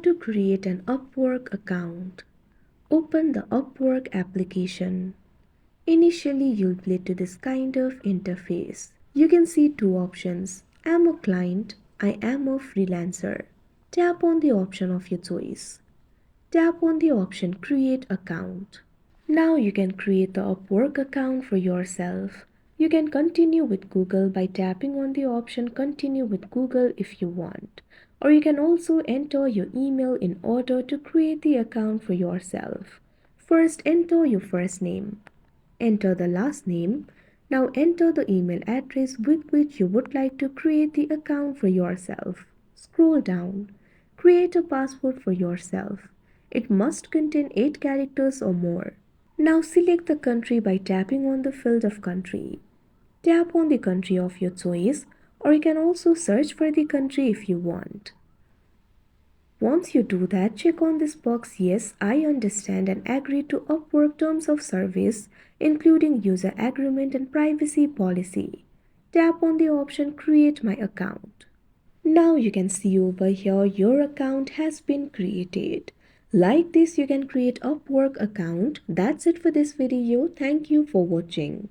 to create an Upwork account. Open the Upwork application. Initially, you'll be led to this kind of interface. You can see two options. I'm a client, I am a freelancer. Tap on the option of your choice. Tap on the option Create Account. Now you can create the Upwork account for yourself. You can continue with Google by tapping on the option Continue with Google if you want. Or you can also enter your email in order to create the account for yourself. First, enter your first name. Enter the last name. Now enter the email address with which you would like to create the account for yourself. Scroll down. Create a password for yourself. It must contain 8 characters or more. Now select the country by tapping on the field of country. Tap on the country of your choice, or you can also search for the country if you want. Once you do that, check on this box Yes, I understand and agree to Upwork terms of service, including user agreement and privacy policy. Tap on the option Create my account. Now you can see over here your account has been created. Like this, you can create Upwork account. That's it for this video. Thank you for watching.